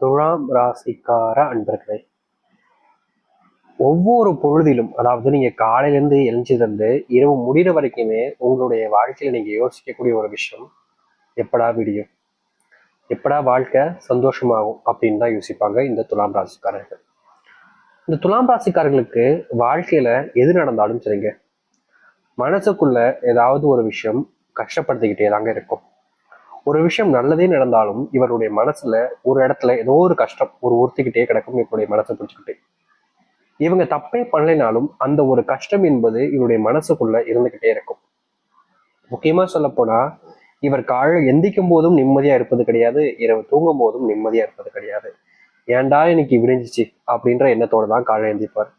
துலாம் ராசிக்கார அன்பர்களே, ஒவ்வொரு பொழுதிலும், அதாவது நீங்க காலையிலேருந்து எழுந்ததுலேருந்து இரவு முடிகிற வரைக்குமே உங்களுடைய வாழ்க்கையில நீங்க யோசிக்கக்கூடிய ஒரு விஷயம், எப்படா விடியும், எப்படா வாழ்க்கை சந்தோஷமாகும் அப்படின்னு தான் யோசிப்பாங்க இந்த துலாம் ராசிக்காரர்கள். இந்த துலாம் ராசிக்காரர்களுக்கு வாழ்க்கையில எது நடந்தாலும் சரிங்க, மனசுக்குள்ள ஏதாவது ஒரு விஷயம் கஷ்டப்படுத்திக்கிட்டே தாங்க இருக்கும். ஒரு விஷயம் நல்லதே நடந்தாலும் இவருடைய மனசுல ஒரு இடத்துல ஏதோ ஒரு கஷ்டம் ஒரு உறுத்திக்கிட்டே கிடக்கும். இவருடைய மனசை பிடிச்சிக்கிட்டு இவங்க தப்பே பண்ணலைனாலும் அந்த ஒரு கஷ்டம் என்பது இவருடைய மனசுக்குள்ள இருந்துகிட்டே இருக்கும். முக்கியமா சொல்ல போனா, இவர் காலையில் எந்திக்கும் போதும் நிம்மதியா இருப்பது கிடையாது, இரவு தூங்கும் போதும் நிம்மதியா இருப்பது கிடையாது. ஏன்டா இன்னைக்கு விடிஞ்சிச்சு அப்படின்ற எண்ணத்தோட தான் காலையில் எந்திப்பார்.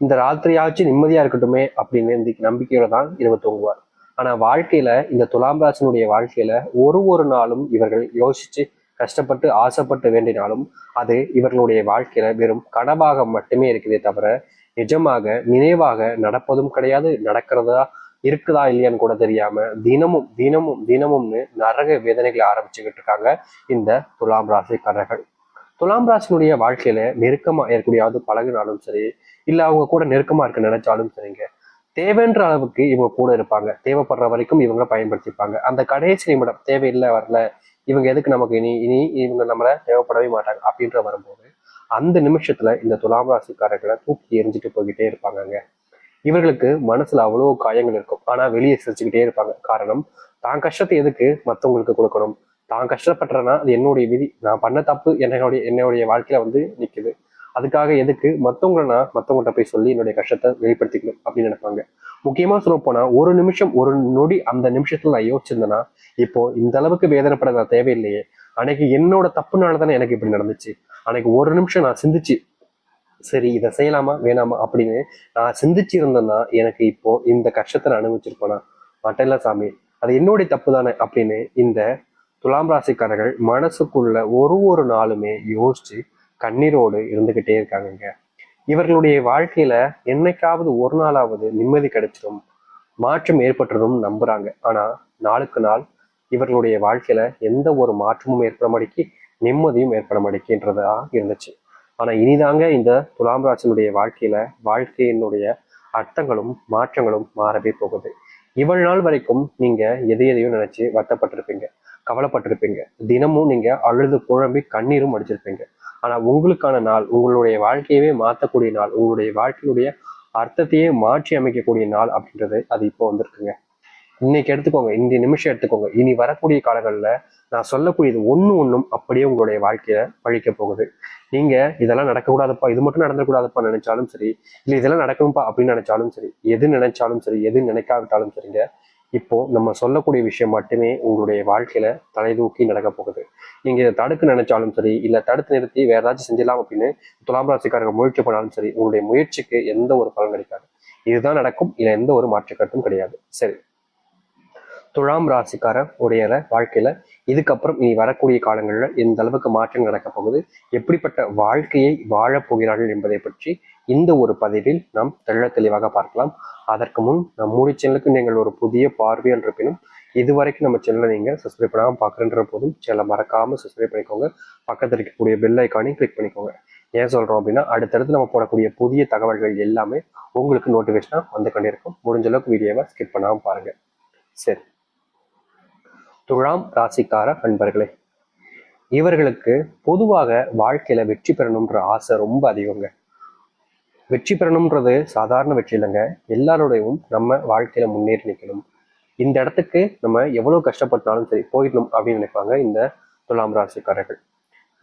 இந்த ராத்திரியாச்சும் நிம்மதியா இருக்கட்டுமே அப்படின்னு நம்பிக்கையோட தான் இரவு தூங்குவார். ஆனா வாழ்க்கையில இந்த துலாம் ராசினுடைய வாழ்க்கையில ஒரு நாளும் இவர்கள் யோசிச்சு கஷ்டப்பட்டு ஆசைப்பட்டு வேண்டினாலும் அது இவர்களுடைய வாழ்க்கையில வெறும் கனவாக மட்டுமே இருக்குதே தவிர நிஜமாக நினைவாக நடப்பதும் கிடையாது. நடக்கிறதா இருக்குதா இல்லையான்னு கூட தெரியாம தினமும் தினமும் தினமும்னு நரக வேதனைகளை ஆரம்பிச்சுக்கிட்டு இருக்காங்க இந்த துலாம் ராசிக்காரர்கள். துலாம் ராசினுடைய வாழ்க்கையில நெருக்கமா இருக்கக்கூடியாவது பழகினாலும் சரி, இல்ல அவங்க கூட நெருக்கமா இருக்க நினைச்சாலும் சரிங்க, தேவைன்ற அளவுக்கு இவங்க கூட இருப்பாங்க. தேவைப்படுற வரைக்கும் இவங்க பயன்படுத்திப்பாங்க. அந்த கடைசி நிமிடம் தேவையில்லை வரல, இவங்க எதுக்கு நமக்கு இனி இனி இவங்க நம்மள தேவைப்படவே மாட்டாங்க அப்படின்ற வரும்போது அந்த நிமிஷத்துல இந்த துலாம் ராசிக்காரர்களை தூக்கி எரிஞ்சிட்டு போய்கிட்டே இருப்பாங்கங்க. இவர்களுக்கு மனசுல அவ்வளவு காயங்கள் இருக்கும், ஆனா வெளியே சிரிச்சுக்கிட்டே இருப்பாங்க. காரணம், தான் கஷ்டத்தை எதுக்கு மத்தவங்களுக்கு கொடுக்கணும், தான் கஷ்டப்படுறேன்னா அது என்னுடைய விதி, நான் பண்ண தப்பு என்னுடைய வாழ்க்கையில நிக்குது, அதுக்காக எதுக்கு மத்தவங்கள்ட்ட போய் சொல்லி என்னுடைய கஷ்டத்தை வெளிப்படுத்திக்கணும் அப்படின்னு நினைப்பாங்க. முக்கியமா சொல்ல போனா ஒரு நிமிஷம் ஒரு நொடி அந்த நிமிஷத்துல நான் யோசிச்சிருந்தேன்னா இப்போ இந்த அளவுக்கு வேதனைப்பட நான் தேவையில்லையே, அன்னைக்கு என்னோட தப்புனால தானே எனக்கு இப்படி நடந்துச்சு, அன்னைக்கு ஒரு நிமிஷம் நான் சிந்திச்சு சரி இதை செய்யலாமா வேணாமா அப்படின்னு நான் சிந்திச்சு இருந்தேன்னா எனக்கு இப்போ இந்த கஷ்டத்தை நான் அனுபவிச்சிருப்பேனா, மட்டல்ல சாமி, அது என்னுடைய தப்பு தானே அப்படின்னு இந்த துலாம் ராசிக்காரர்கள் மனசுக்குள்ள ஒரு நாளுமே யோசிச்சு கண்ணீரோடு இருந்துகிட்டே இருக்காங்க. இவர்களுடைய வாழ்க்கையில என்னைக்காவது ஒரு நாளாவது நிம்மதி கிடைச்சிடும், மாற்றம் ஏற்பட்டுடும் நம்புறாங்க. ஆனா நாளுக்கு நாள் இவர்களுடைய வாழ்க்கையில எந்த ஒரு மாற்றமும் ஏற்பட மாட்டேங்கி, நிம்மதியும் ஏற்பட மாட்டேங்கின்றதா இருந்துச்சு. ஆனா இனிதாங்க இந்த துலாம் ராசினுடைய வாழ்க்கையினுடைய அர்த்தங்களும் மாற்றங்களும் மாறவே போகுது. இவ்வளவு நாள் வரைக்கும் நீங்க எதையும் நினைச்சு வருத்தப்பட்டிருப்பீங்க, கவலைப்பட்டிருப்பீங்க, தினமும் நீங்க அழுது புழம்பி கண்ணீரும் அடிச்சிருப்பீங்க. ஆனா உங்களுக்கான நாள், உங்களுடைய வாழ்க்கையவே மாற்றக்கூடிய நாள், உங்களுடைய வாழ்க்கையுடைய அர்த்தத்தையே மாற்றி அமைக்கக்கூடிய நாள் அப்படின்றது அது இப்போ வந்திருக்குங்க. இன்னைக்கு எடுத்துக்கோங்க, இந்த நிமிஷம் எடுத்துக்கோங்க, இனி வரக்கூடிய காலங்கள்ல நான் சொல்லக்கூடியது ஒண்ணும் அப்படியே உங்களுடைய வாழ்க்கைய பழிக்க போகுது. நீங்க இதெல்லாம் நடக்கக்கூடாதுப்பா, இது மட்டும் நடந்துக்கூடாதுப்பா நினைச்சாலும் சரி, இல்ல இதெல்லாம் நடக்கணும்ப்பா அப்படின்னு நினைச்சாலும் சரி, எது நினைச்சாலும் சரி, எது நினைக்காவிட்டாலும் சரிங்க, இப்போ நம்ம சொல்லக்கூடிய விஷயம் மட்டுமே உங்களுடைய வாழ்க்கையில தலை தூக்கி நடக்க போகுது. நீங்க இதை தடுக்க நினைச்சாலும் சரி, இல்ல தடுத்து நிறுத்தி வேற ஏதாச்சும் செஞ்சிடலாம் அப்படின்னு துலாம் ராசிக்காரங்க முயற்சி பண்ணாலும் சரி, உங்களுடைய முயற்சிக்கு எந்த ஒரு பலன் கிடைக்காது. இதுதான் நடக்கும், இல்ல எந்த ஒரு மாற்று கருத்தும் கிடையாது. சரி, துலாம் ராசிக்காரர் உடைய வாழ்க்கையில இதுக்கப்புறம் இனி வரக்கூடிய காலங்களில் எந்த அளவுக்கு மாற்றம் நடக்க போகுது, எப்படிப்பட்ட வாழ்க்கையை வாழப் போகிறார்கள் என்பதை பற்றி இந்த ஒரு பதிவில் நாம் தெளிவாக பார்க்கலாம். அதற்கு முன் நம்முடைய சேனலுக்கு நீங்கள் ஒரு புதிய பார்வையாளர் இருப்பினும் இதுவரைக்கும் நம்ம சேனலை நீங்க சப்ஸ்கிரைப் பண்ணாமல் பார்க்குறன்ற போதும் சேனலை மறக்காம சப்ஸ்கிரைப் பண்ணிக்கோங்க. பக்கத்தில் இருக்கக்கூடிய பெல் ஐக்கானையும் கிளிக் பண்ணிக்கோங்க. ஏன் சொல்றோம் அப்படின்னா அடுத்தடுத்து நம்ம போடக்கூடிய புதிய தகவல்கள் எல்லாமே உங்களுக்கு நோட்டிஃபிகேஷனா வந்து கொண்டிருக்கும். முடிஞ்ச அளவுக்கு வீடியோவை ஸ்கிப் பண்ணாமல் பாருங்க. சரி, துலாம் ராசிக்கார அன்பர்களே, இவர்களுக்கு பொதுவாக வாழ்க்கையில வெற்றி பெறணும்ன்ற ஆசை ரொம்ப அதிகங்க. வெற்றி பெறணும்ன்றது சாதாரண வெற்றி இல்லைங்க, எல்லாரோடையும் நம்ம வாழ்க்கையில முன்னேறி நிற்கணும், இந்த இடத்துக்கு நம்ம எவ்வளவு கஷ்டப்பட்டாலும் சரி போயிடணும் அப்படின்னு நினைப்பாங்க இந்த துலாம் ராசிக்காரர்கள்.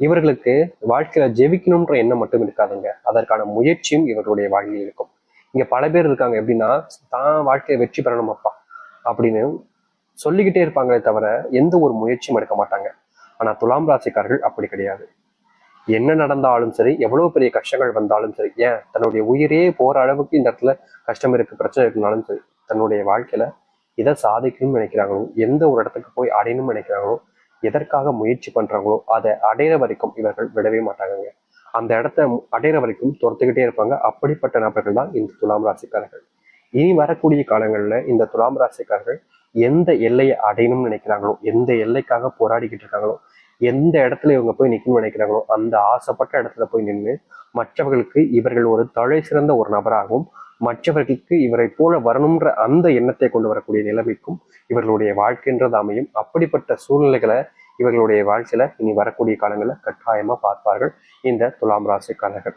இவர்களுக்கு வாழ்க்கையில ஜெயிக்கணும்ன்ற எண்ணம் மட்டும் இருக்காதுங்க, அதற்கான முயற்சியும் இவர்களுடைய வாழ்க்கையில் இருக்கும். இங்க பல பேர் இருக்காங்க எப்படின்னா, தான் வாழ்க்கையை வெற்றி பெறணும் அப்பா அப்படின்னு சொல்லிக்கிட்டே இருப்பாங்களே தவிர எந்த ஒரு முயற்சியும் எடுக்க மாட்டாங்க. ஆனா துலாம் ராசிக்காரர்கள் அப்படி கிடையாது. என்ன நடந்தாலும் சரி, எவ்வளவு பெரிய கஷ்டங்கள் வந்தாலும் சரி, ஏன் தன்னுடைய உயிரே போற அளவுக்கு இந்த இடத்துல கஷ்டம் இருக்கு, பிரச்சனை இருக்குனாலும் சரி, தன்னுடைய வாழ்க்கையில எதை சாதிக்கணும்னு நினைக்கிறாங்களோ, எந்த ஒரு இடத்துக்கு போய் அடையணும்னு நினைக்கிறாங்களோ, எதற்காக முயற்சி பண்றாங்களோ அதை அடையிற வரைக்கும் இவர்கள் விடவே மாட்டாங்க. அந்த இடத்த அடையிற வரைக்கும் துரத்துக்கிட்டே இருப்பாங்க. அப்படிப்பட்ட நபர்கள் தான் இந்த துலாம் ராசிக்காரர்கள். இனி வரக்கூடிய காலங்கள்ல இந்த துலாம் ராசிக்காரர்கள் எந்த எல்லையை அடையணும்னு நினைக்கிறாங்களோ, எந்த எல்லைக்காக போராடிக்கிட்டு இருக்காங்களோ, எந்த இடத்துல இவங்க போய் நிற்கணும்னு நினைக்கிறாங்களோ அந்த ஆசைப்பட்ட இடத்துல போய் நின்று மற்றவர்களுக்கு இவர்கள் ஒரு தலை சிறந்த ஒரு நபராகவும் மற்றவர்களுக்கு இவரை போல வரணுன்ற அந்த எண்ணத்தை கொண்டு வரக்கூடிய நிலைமைக்கும் இவர்களுடைய வாழ்க்கைன்றது அமையும். அப்படிப்பட்ட சூழ்நிலைகளை இவர்களுடைய வாழ்க்கையில இனி வரக்கூடிய காலங்களில் கட்டாயமா பார்ப்பார்கள் இந்த துலாம் ராசிக்காரர்கள்.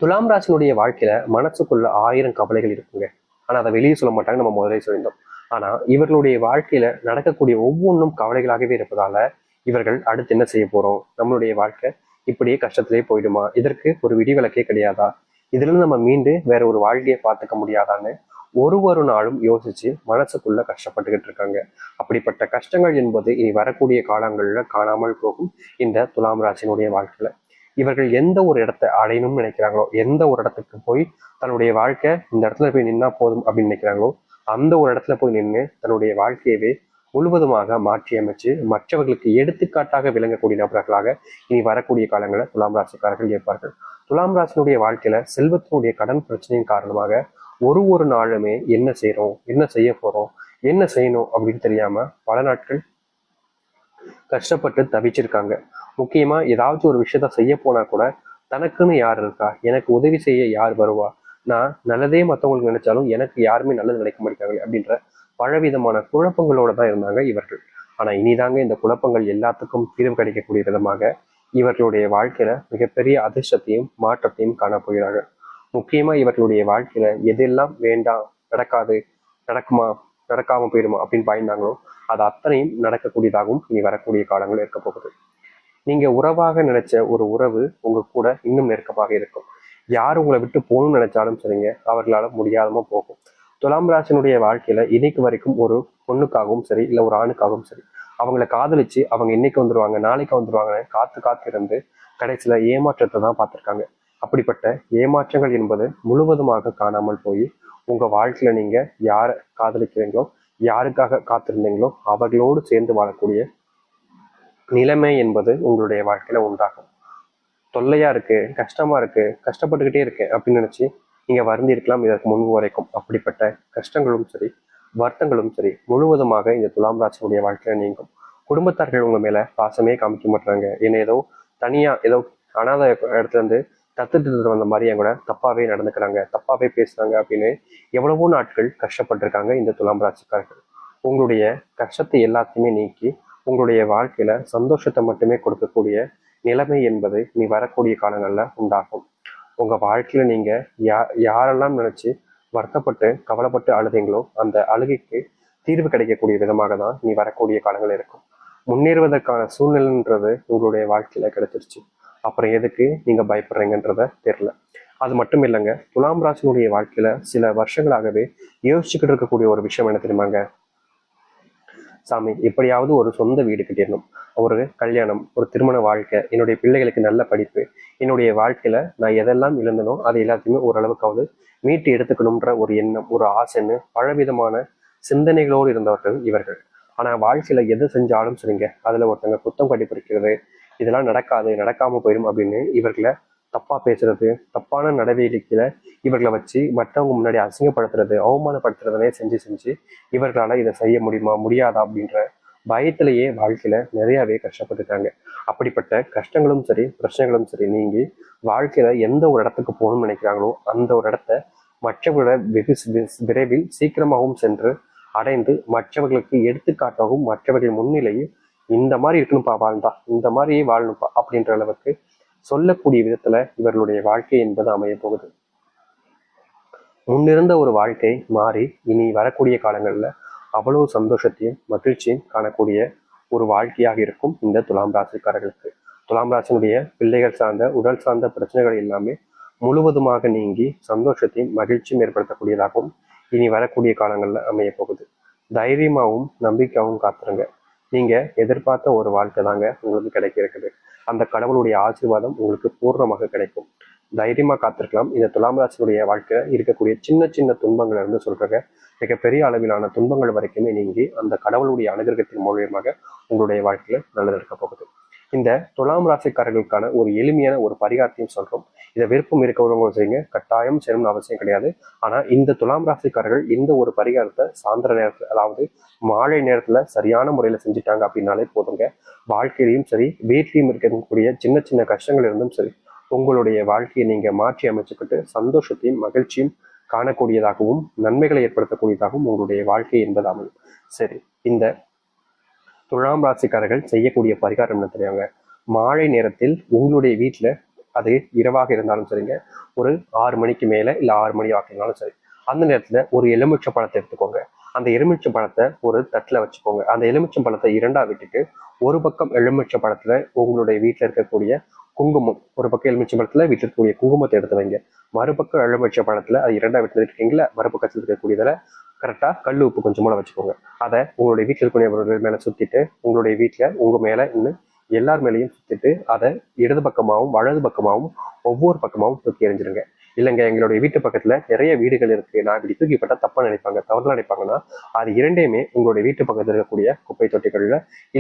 துலாம் ராசினுடைய வாழ்க்கையில மனசுக்குள்ள 1000 கவலைகள் இருக்குங்க. ஆனா அதை வெளியே சொல்ல மாட்டாங்க, நம்ம முதலே சொல்லியிருந்தோம். ஆனா இவர்களுடைய வாழ்க்கையில நடக்கக்கூடிய ஒவ்வொன்றும் கவலைகளாகவே இருப்பதால இவர்கள் அடுத்து என்ன செய்ய போறோம், நம்மளுடைய வாழ்க்கை இப்படியே கஷ்டத்திலே போயிடுமா, இதற்கு ஒரு விடிவிலக்கே கிடையாதா, இதுல இருந்து நம்ம மீண்டு வேற ஒரு வாழ்க்கையை பார்த்துக்க முடியாதான்னு ஒரு நாளும் யோசிச்சு மனசுக்குள்ள கஷ்டப்பட்டுக்கிட்டு இருக்காங்க. அப்படிப்பட்ட கஷ்டங்கள் என்பது இனி வரக்கூடிய காலங்கள்ல காணாமல் போகும் இந்த துலாம் ராசினுடைய வாழ்க்கையில. இவர்கள் எந்த ஒரு இடத்தை அடையணும்னு நினைக்கிறாங்களோ, எந்த ஒரு இடத்துக்கு போய் தன்னுடைய வாழ்க்கை இந்த இடத்துல போய் நின்னா போதும் அப்படின்னு நினைக்கிறாங்களோ அந்த ஒரு இடத்துல போய் நின்று தன்னுடைய வாழ்க்கையவே முழுவதுமாக மாற்றி அமைச்சு மற்றவர்களுக்கு எடுத்துக்காட்டாக விளங்கக்கூடிய நபர்களாக இனி வரக்கூடிய காலங்களில் துலாம் ராசிக்காரர்கள் இருப்பார்கள். துலாம் ராசினுடைய வாழ்க்கையில செல்வத்தினுடைய கடன் பிரச்சனையின் காரணமாக ஒரு நாளுமே என்ன செய்யறோம், என்ன செய்ய போறோம், என்ன செய்யணும் அப்படின்னு தெரியாம பல நாட்கள் கஷ்டப்பட்டு தவிச்சிருக்காங்க. முக்கியமா ஏதாச்சும் ஒரு விஷயத்த செய்ய போனா கூட தனக்குன்னு யார் இருக்கா, எனக்கு உதவி செய்ய யார் வருவா, நான் நல்லதே மற்றவங்களுக்கு நினைச்சாலும் எனக்கு யாருமே நல்லது நினைக்க மாட்டாங்க அப்படின்ற பலவிதமான குழப்பங்களோட தான் இருந்தாங்க இவர்கள். ஆனா இனிதாங்க இந்த குழப்பங்கள் எல்லாத்துக்கும் தீர்வு கிடைக்கக்கூடிய விதமாக இவர்களுடைய வாழ்க்கையில மிகப்பெரிய அதிர்ஷ்டத்தையும் மாற்றத்தையும் காணப்போகிறார்கள். முக்கியமா இவர்களுடைய வாழ்க்கையில எதெல்லாம் வேண்டாம், நடக்காது, நடக்குமா, நடக்காம போயிடுமா அப்படின்னு பயந்தாங்களோ அது அத்தனையும் நடக்கக்கூடியதாகவும் இனி வரக்கூடிய காலங்கள் இருக்க போகுது. நீங்க உறவாக நினைச்ச ஒரு உறவு உங்க கூட இன்னும் நெருக்கமாக இருக்கும். யார் உங்களை விட்டு போகணும்னு நினைச்சாலும் சரிங்க, அவர்களால முடியாதமா போகும். துலாம் ராசினுடைய வாழ்க்கையில இன்னைக்கு வரைக்கும் ஒரு பொண்ணுக்காகவும் சரி இல்லை ஒரு ஆணுக்காகவும் சரி அவங்களை காதலிச்சு அவங்க இன்னைக்கு வந்துருவாங்க நாளைக்கு வந்துருவாங்கன்னு காத்து இருந்து கடைசியில ஏமாற்றத்தை தான் பார்த்திருக்காங்க. அப்படிப்பட்ட ஏமாற்றங்கள் என்பது முழுவதுமாக காணாமல் போய் உங்க வாழ்க்கையில நீங்க யாரை காதலிக்கிறீங்களோ, யாருக்காக காத்திருந்தீங்களோ அவர்களோடு சேர்ந்து வாழக்கூடிய நிலைமை என்பது உங்களுடைய வாழ்க்கையில உண்டாகும். தொல்லையா இருக்கு, கஷ்டமா இருக்கு, கஷ்டப்பட்டுக்கிட்டே இருக்கு அப்படின்னு நினைச்சு நீங்க வருந்தி இருக்கலாம் இதற்கு முன்பு வரைக்கும். அப்படிப்பட்ட கஷ்டங்களும் சரி வருத்தங்களும் சரி முழுவதுமாக இந்த துலாம் ராசியுடைய வாழ்க்கையில நீங்கும். குடும்பத்தார்கள் உங்க மேல பாசமே காமிக்க மாட்டாங்க, என்ன ஏதோ தனியா ஏதோ அனாத இடத்துல இருந்து தத்துட்டு வந்த மாதிரியே கூட தப்பாவே நடந்துக்கிறாங்க, தப்பாவே பேசுறாங்க அப்படின்னு எவ்வளவோ நாட்கள் கஷ்டப்பட்டிருக்காங்க இந்த துலாம் ராசிக்காரர்கள். உங்களுடைய கஷ்டத்தை எல்லாத்தையுமே நீக்கி உங்களுடைய வாழ்க்கையில சந்தோஷத்தை மட்டுமே கொடுக்கக்கூடிய நிலைமை என்பது நீ வரக்கூடிய காலங்கள்ல உண்டாகும். உங்க வாழ்க்கையில நீங்க யாரெல்லாம் நினைச்சு வருத்தப்பட்டு கவலைப்பட்டு அழுதீங்களோ அந்த அழுகைக்கு தீர்வு கிடைக்கக்கூடிய விதமாக தான் நீ வரக்கூடிய காலங்கள் இருக்கும். முன்னேறுவதற்கான சூழ்நிலைன்றது உங்களுடைய வாழ்க்கையில கிடைச்சிருச்சு. அப்புறம் எதுக்கு நீங்க பயப்படுறீங்கன்றத தெரியல. அது மட்டும் இல்லைங்க, துலாம் ராசினுடைய வாழ்க்கையில சில வருஷங்களாகவே யோசிச்சுக்கிட்டு இருக்கக்கூடிய ஒரு விஷயம் என்ன தெரியுமாங்க, சாமி எப்படியாவது ஒரு சொந்த வீடு கட்டிடணும், ஒரு கல்யாணம், ஒரு திருமண வாழ்க்கை, என்னுடைய பிள்ளைகளுக்கு நல்ல படிப்பு, என்னுடைய வாழ்க்கையில நான் எதெல்லாம் இழந்தனோ அது எல்லாத்தையுமே ஓரளவுக்காவது மீட்டு எடுத்துக்கணும்ன்ற ஒரு எண்ணம், ஒரு ஆசைன்னு பலவிதமான சிந்தனைகளோடு இருந்தவர்கள் இவர்கள். ஆனா வாழ்க்கையில எது செஞ்சாலும் சரிங்க அதுல ஒருத்தங்க குத்தம் கண்டுபிடிக்கிறது, இதெல்லாம் நடக்காது, நடக்காம போயிடும் அப்படின்னு இவர்களை தப்பா பேசுறது, தப்பான நடவடிக்கையில இவர்களை வச்சு மற்றவங்க முன்னாடி அசிங்கப்படுத்துறது, அவமானப்படுத்துறதனே செஞ்சு இவர்களால இதை செய்ய முடியுமா முடியாதா அப்படின்ற பயத்திலேயே வாழ்க்கையில நிறையவே கஷ்டப்பட்டுட்டாங்க. அப்படிப்பட்ட கஷ்டங்களும் சரி பிரச்சனைகளும் சரி நீங்கி வாழ்க்கையில எந்த ஒரு இடத்துக்கு போகணும்னு நினைக்கிறாங்களோ அந்த ஒரு இடத்த மற்றவர்கள வெகு விரைவில் சீக்கிரமாகவும் சென்று அடைந்து மற்றவர்களுக்கு எடுத்துக்காட்டாகவும் மற்றவர்கள் முன்னிலையில் இந்த மாதிரி இருக்கணும்ப்பா வாழ்ந்தா, இந்த மாதிரி வாழணும்ப்பா அப்படின்ற அளவுக்கு சொல்லக்கூடிய விதத்துல இவர்களுடைய வாழ்க்கை என்பது அமைய போகுது. முன்னிருந்த ஒரு வாழ்க்கை மாறி இனி வரக்கூடிய காலங்கள்ல அவ்வளவு சந்தோஷத்தையும் மகிழ்ச்சியும் காணக்கூடிய ஒரு வாழ்க்கையாக இருக்கும் இந்த துலாம் ராசிக்காரர்களுக்கு. துலாம் ராசினுடைய பிள்ளைகள் சார்ந்த உடல் சார்ந்த பிரச்சனைகள் எல்லாமே முழுவதுமாக நீங்கி சந்தோஷத்தையும் மகிழ்ச்சியும் ஏற்படுத்தக்கூடியதாகவும் இனி வரக்கூடிய காலங்கள்ல அமைய போகுது. தைரியமாகவும் நம்பிக்கையாகவும் காத்துருங்க. நீங்க எதிர்பார்த்த ஒரு வாழ்க்கை தாங்க உங்களுக்கு கிடைக்க இருக்குது. அந்த கடவுளுடைய ஆசீர்வாதம் உங்களுக்கு பூர்ணமாக கிடைக்கும். தைரியமா காத்திருக்கலாம். இந்த துலாம் ராசியுடைய வாழ்க்கையில இருக்கக்கூடிய சின்ன துன்பங்கள் இருந்து சொல்றாங்க மிகப்பெரிய அளவிலான துன்பங்கள் வரைக்குமே நீங்கி அந்த கடவுளுடைய அனுகிரகத்தின் மூலியமாக உங்களுடைய வாழ்க்கையில நல்லது இருக்க போகுது. இந்த இந்த துலாம் ராசிக்காரர்களுக்கான ஒரு எளிமையான ஒரு பரிகாரத்தையும் சொல்றோம். இதை விருப்பம் இருக்கவங்க செய்யுங்க, கட்டாயம் செய்யணும்னு அவசியம் கிடையாது. ஆனா இந்த துலாம் ராசிக்காரர்கள் இந்த ஒரு பரிகாரத்தை சாயந்தர நேரத்துல, அதாவது மாலை நேரத்துல சரியான முறையில செஞ்சுட்டாங்க அப்படின்னாலே போதுங்க. வாழ்க்கையிலையும் சரி, வீட்லையும் இருக்கக்கூடிய சின்ன சின்ன கஷ்டங்கள் இருந்தும் சரி, உங்களுடைய வாழ்க்கையை நீங்க மாற்றி அமைச்சுக்கிட்டு சந்தோஷத்தையும் மகிழ்ச்சியும் காணக்கூடியதாகவும் நன்மைகளை ஏற்படுத்தக்கூடியதாகவும் உங்களுடைய வாழ்க்கை என்பது அமையும். சரி, இந்த துலாம் ராசிக்காரர்கள் செய்யக்கூடிய பரிகாரம் என்ன தெரியாங்க? மாலை நேரத்தில் உங்களுடைய வீட்டுல, அது இரவாக இருந்தாலும் சரிங்க, ஒரு 6 மணிக்கு மேல இல்ல 6 மணி ஆகினாலும் சரி, அந்த நேரத்துல ஒரு எலுமிச்சை பழத்தை எடுத்துக்கோங்க. அந்த எலுமிச்சை பழத்தை ஒரு தட்டுல வச்சுக்கோங்க. அந்த எலுமிச்சை பழத்தை இரண்டா விட்டுட்டு, ஒரு பக்கம் எலுமிச்சை பழத்துல உங்களுடைய வீட்டுல இருக்கக்கூடிய குங்குமம், ஒரு பக்கம் எலுமிச்சை பழத்துல வீட்டுல இருக்கக்கூடிய குங்குமத்தை எடுத்து வைங்க. மறுபக்கம் எலுமிச்சை பழத்துல அது இரண்டா விட்டு இருக்கீங்களா, மறுபக்கத்தில் இருக்கக்கூடியதுல கரெக்டா கல் உப்பு கொஞ்சமா வச்சுக்கோங்க. அதை உங்களுடைய வீட்டில் இருக்கக்கூடியவர்கள் மேல சுத்திட்டு, உங்களுடைய வீட்டுல உங்க மேல இன்னும் எல்லார் மேலேயும் சுத்திட்டு, அதை இடது பக்கமாகவும் வலது பக்கமாகவும் ஒவ்வொரு பக்கமாகவும் தூக்கி எறிஞ்சிருங்க. இல்லைங்க, எங்களுடைய வீட்டு பக்கத்துல நிறைய வீடுகள் இருக்கு, நான் இப்படி தூக்கிப்பட்டா தப்பா நினைப்பாங்க, தவறுலாம் நினைப்பாங்கன்னா, அது இரண்டையுமே உங்களுடைய வீட்டு பக்கத்துல இருக்கக்கூடிய குப்பை தொட்டிகள்ல